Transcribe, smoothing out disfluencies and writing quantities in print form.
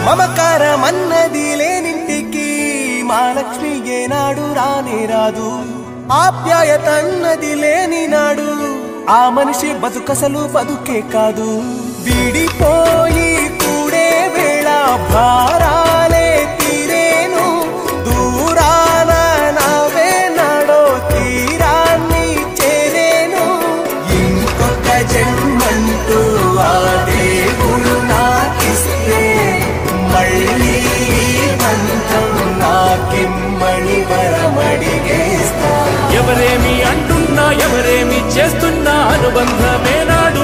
మమకారమన్నది లేనింటికి మహాలక్ష్మి ఏనాడు రానే రాదు. ఆప్యాయతన్నది లేని నాడు ఆ మనిషి బతుకసలు బతుకే కాదు. విడిపోయి కూడే వేళ భారాలే తీరేను, దూరాన నవే నాడో తీరాన్ని చేరేను. ఇంకొక జన్మంటూ ఆ దేవుడు నాకిస్తే మళ్ళీ బంధం నాకిమ్మని వరమడిగేస్తా. ఎవరేమి అంటున్నా ఎవరేమి చేస్తున్నా అనుబంధమే నాడు